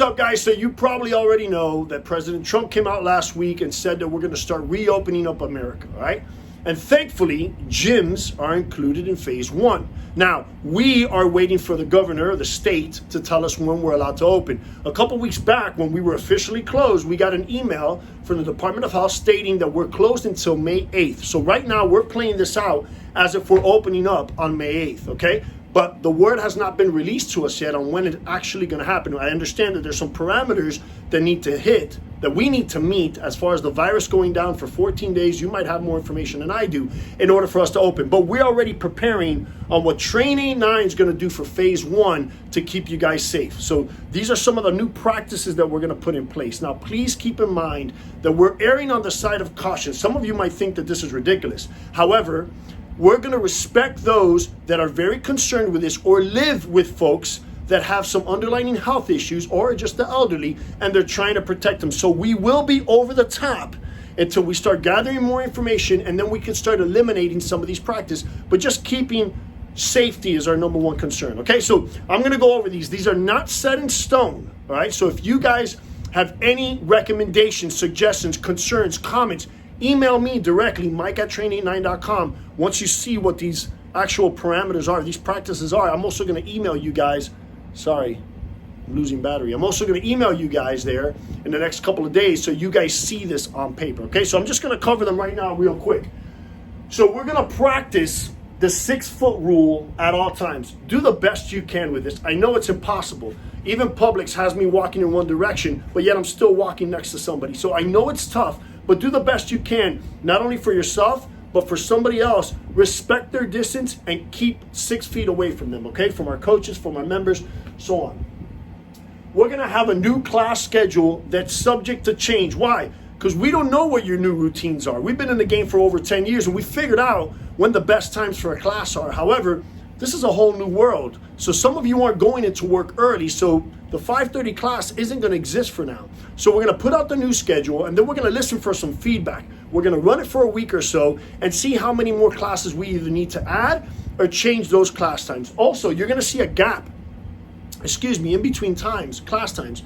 What's up, guys? So you probably already know that President Trump came out last week and said that we're going to start reopening up America, all right? And thankfully, gyms are included in phase one. Now, we are waiting for the governor of the state to tell us when we're allowed to open. A couple weeks back, when we were officially closed, we got an email from the Department of Health stating that we're closed until May 8th. So right now, we're playing this out as if we're opening up on May 8th, okay? But the word has not been released to us yet on when it's actually going to happen. I understand that there's some parameters that need to hit, that we need to meet as far as the virus going down for 14 days. You might have more information than I do in order for us to open. But we're already preparing on what Training 9 is going to do for phase one to keep you guys safe. So these are some of the new practices that we're going to put in place. Now, please keep in mind that we're erring on the side of caution. Some of you might think that this is ridiculous. However, we're going to respect those that are very concerned with this or live with folks that have some underlying health issues or just the elderly, and they're trying to protect them. So we will be over the top until we start gathering more information, and then we can start eliminating some of these practices. But just keeping safety is our number one concern. Okay, so I'm going to go over these. These are not set in stone. All right, so if you guys have any recommendations, suggestions, concerns, comments, email me directly, mike@train89.com. Once you see what these actual parameters are, these practices are, I'm also going to email you guys. Sorry, I'm losing battery. I'm also going to email you guys there in the next couple of days so you guys see this on paper. Okay, so I'm just going to cover them right now real quick. So we're going to practice the 6-foot rule at all times. Do the best you can with this. I know it's impossible. Even Publix has me walking in one direction, but yet I'm still walking next to somebody. So I know it's tough, but do the best you can, not only for yourself, but for somebody else. Respect their distance and keep 6 feet away from them, okay? From our coaches, from our members, so on. We're gonna have a new class schedule that's subject to change. Why? Because we don't know what your new routines are. We've been in the game for over 10 years and we figured out when the best times for a class are. However, this is a whole new world. So some of you aren't going into work early, so the 5:30 class isn't gonna exist for now. So we're gonna put out the new schedule and then we're gonna listen for some feedback. We're gonna run it for a week or so and see how many more classes we either need to add or change those class times. Also, you're gonna see a gap, in between class times.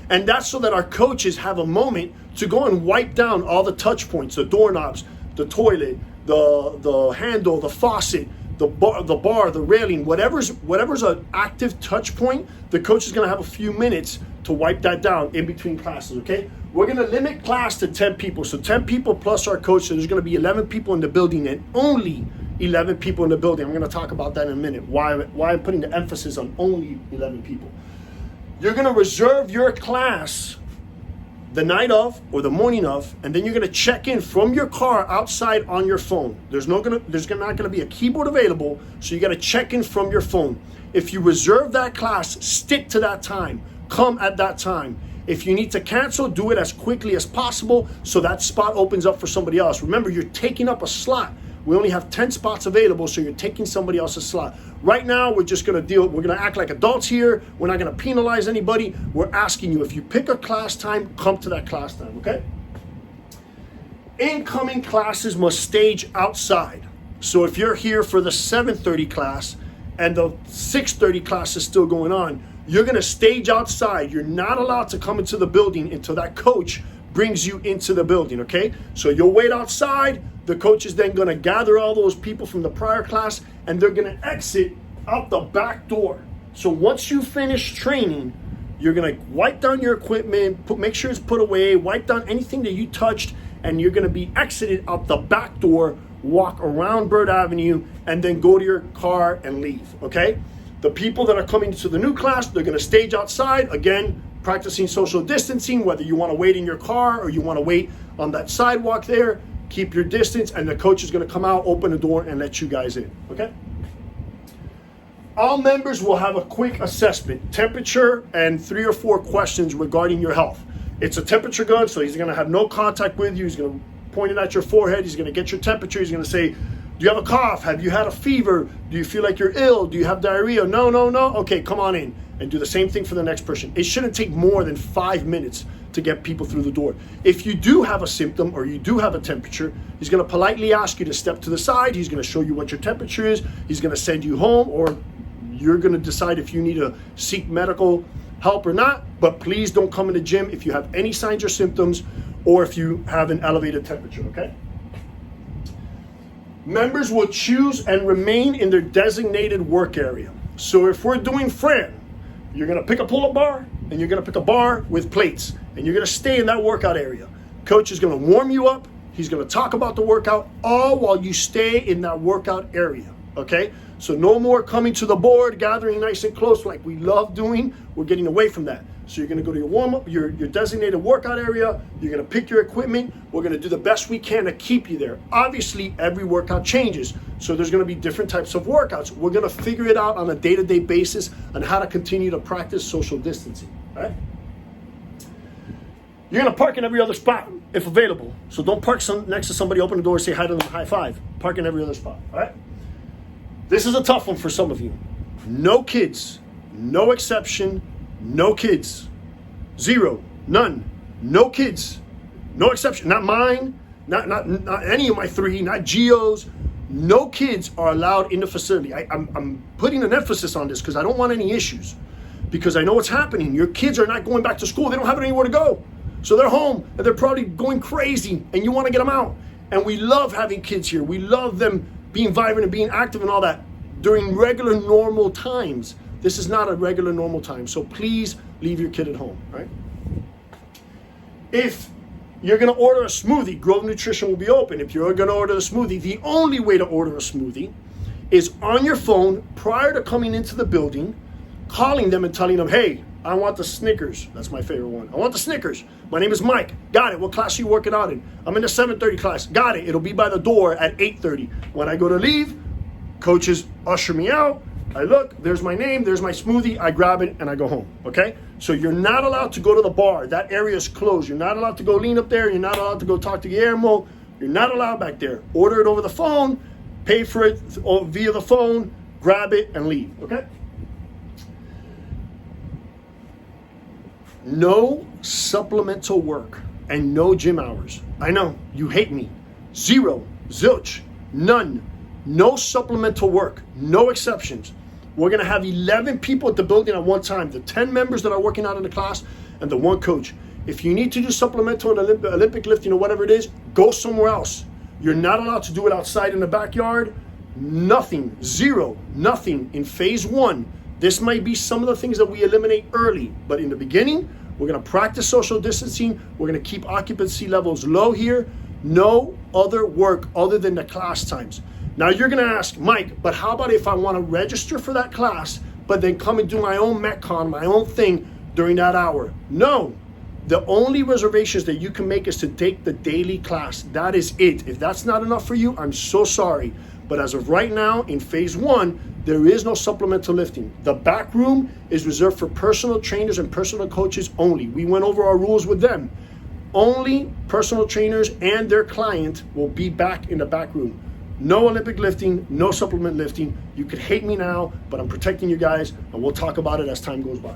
And that's so that our coaches have a moment to go and wipe down all the touch points, the doorknobs, the toilet, the handle, the faucet, the bar, the railing, whatever's an active touch point, the coach is gonna have a few minutes to wipe that down in between classes, okay? We're gonna limit class to 10 people. So 10 people plus our coach, so there's gonna be 11 people in the building and only 11 people in the building. I'm gonna talk about that in a minute, why I'm putting the emphasis on only 11 people. You're gonna reserve your class the night of or the morning of, and then you're gonna check in from your car outside on your phone. There's not gonna be a keyboard available, so you gotta check in from your phone. If you reserve that class, stick to that time. Come at that time. If you need to cancel, do it as quickly as possible so that spot opens up for somebody else. Remember, you're taking up a slot. We only have 10 spots available, so you're taking somebody else's slot. Right now, we're gonna act like adults here. We're not gonna penalize anybody. We're asking you, if you pick a class time, come to that class time, okay? Incoming classes must stage outside. So if you're here for the 7:30 class and the 6:30 class is still going on, you're gonna stage outside. You're not allowed to come into the building until that coach brings you into the building, okay? So you'll wait outside. The coach is then gonna gather all those people from the prior class and they're gonna exit out the back door. So once you finish training, you're gonna wipe down your equipment, make sure it's put away, wipe down anything that you touched, and you're gonna be exited out the back door, walk around Bird Avenue, and then go to your car and leave, okay? The people that are coming to the new class, they're gonna stage outside, again, practicing social distancing, whether you wanna wait in your car or you wanna wait on that sidewalk there, keep your distance, and the coach is gonna come out, open the door, and let you guys in, okay? All members will have a quick assessment, temperature, and 3 or 4 questions regarding your health. It's a temperature gun, so he's gonna have no contact with you. He's gonna point it at your forehead. He's gonna get your temperature. He's gonna say, do you have a cough? Have you had a fever? Do you feel like you're ill? Do you have diarrhea? No. Okay, come on in. And do the same thing for the next person. It shouldn't take more than 5 minutes to get people through the door. If you do have a symptom or you do have a temperature, he's gonna politely ask you to step to the side. He's gonna show you what your temperature is. He's gonna send you home, or you're gonna decide if you need to seek medical help or not, but please don't come in the gym if you have any signs or symptoms or if you have an elevated temperature, okay? Members will choose and remain in their designated work area. So if we're doing Fran, you're gonna pick a pull-up bar and you're gonna pick a bar with plates and you're gonna stay in that workout area. Coach is gonna warm you up. He's gonna talk about the workout all while you stay in that workout area, okay? So no more coming to the board, gathering nice and close like we love doing. We're getting away from that. So you're gonna go to your warm-up, your designated workout area. You're gonna pick your equipment. We're gonna do the best we can to keep you there. Obviously, every workout changes. So there's gonna be different types of workouts. We're gonna figure it out on a day-to-day basis on how to continue to practice social distancing, right? You're gonna park in every other spot if available. So don't park next to somebody, open the door, say hi to them, high five. Park in every other spot, all right? This is a tough one for some of you. No kids, no exception, no kids. Zero, none, no kids, no exception. Not mine, not any of my three, not Gio's. No kids are allowed in the facility. I'm putting an emphasis on this because I don't want any issues. Because I know what's happening. Your kids are not going back to school. They don't have anywhere to go. So they're home and they're probably going crazy and you want to get them out. And we love having kids here. We love them being vibrant and being active and all that during regular normal times. This is not a regular normal time. So please leave your kid at home, right? If you're gonna order a smoothie, Grove Nutrition will be open. If you're gonna order a smoothie, the only way to order a smoothie is on your phone prior to coming into the building, calling them and telling them, hey, I want the Snickers. That's my favorite one. I want the Snickers. My name is Mike. Got it. What class are you working out in? I'm in the 7:30 class. Got it. It'll be by the door at 8:30. When I go to leave, coaches usher me out. I look, there's my name, there's my smoothie. I grab it and I go home, okay? So you're not allowed to go to the bar. That area is closed. You're not allowed to go lean up there. You're not allowed to go talk to Guillermo. You're not allowed back there. Order it over the phone, pay for it via the phone, grab it and leave, okay? No supplemental work and no gym hours. I know, you hate me. Zero, zilch, none. No supplemental work, no exceptions. We're gonna have 11 people at the building at one time, the 10 members that are working out in the class and the one coach. If you need to do supplemental and Olympic lifting or whatever it is, go somewhere else. You're not allowed to do it outside in the backyard. Nothing, zero, nothing in phase one. This might be some of the things that we eliminate early, but in the beginning, we're gonna practice social distancing. We're gonna keep occupancy levels low here. No other work other than the class times. Now you're gonna ask, Mike, but how about if I wanna register for that class, but then come and do my own Metcon, my own thing during that hour? No, the only reservations that you can make is to take the daily class. That is it. If that's not enough for you, I'm so sorry. But as of right now, in phase one, there is no supplemental lifting. The back room is reserved for personal trainers and personal coaches only. We went over our rules with them. Only personal trainers and their client will be back in the back room. No Olympic lifting, no supplement lifting. You could hate me now, but I'm protecting you guys, and we'll talk about it as time goes by.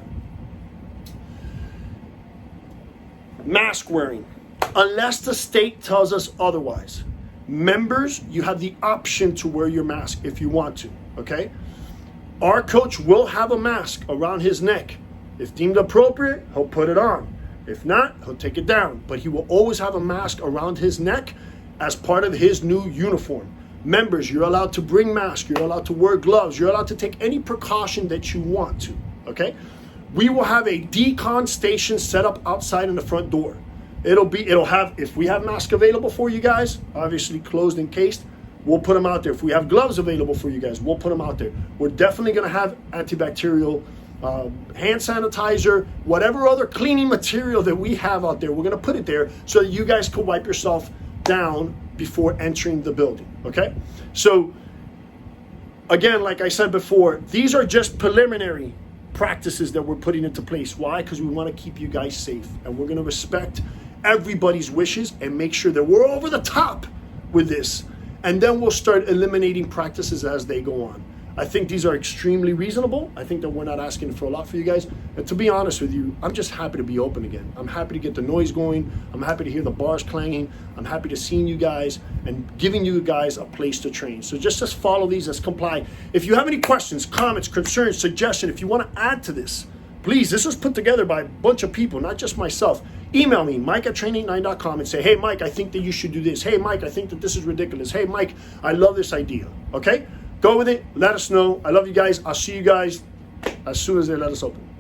Mask wearing, unless the state tells us otherwise. Members, you have the option to wear your mask if you want to, okay? Our coach will have a mask around his neck. If deemed appropriate, he'll put it on. If not, he'll take it down. But he will always have a mask around his neck as part of his new uniform. Members, you're allowed to bring masks. You're allowed to wear gloves. You're allowed to take any precaution that you want to, okay? We will have a decon station set up outside in the front door. It'll have, if we have masks available for you guys, obviously closed and cased, we'll put them out there. If we have gloves available for you guys, we'll put them out there. We're definitely gonna have antibacterial, hand sanitizer, whatever other cleaning material that we have out there, we're gonna put it there so that you guys can wipe yourself down before entering the building, okay? So, again, like I said before, these are just preliminary practices that we're putting into place. Why? Because we wanna keep you guys safe, and we're gonna respect everybody's wishes and make sure that we're over the top with this. And then we'll start eliminating practices as they go on. I think these are extremely reasonable. I think that we're not asking for a lot for you guys. And to be honest with you, I'm just happy to be open again. I'm happy to get the noise going. I'm happy to hear the bars clanging. I'm happy to seeing you guys and giving you guys a place to train. So just follow these, let's comply. If you have any questions, comments, concerns, suggestions, if you want to add to this, Please, this was put together by a bunch of people, not just myself. Email me, mike@train89.com, and say, hey, Mike, I think that you should do this. Hey, Mike, I think that this is ridiculous. Hey, Mike, I love this idea. Okay? Go with it. Let us know. I love you guys. I'll see you guys as soon as they let us open.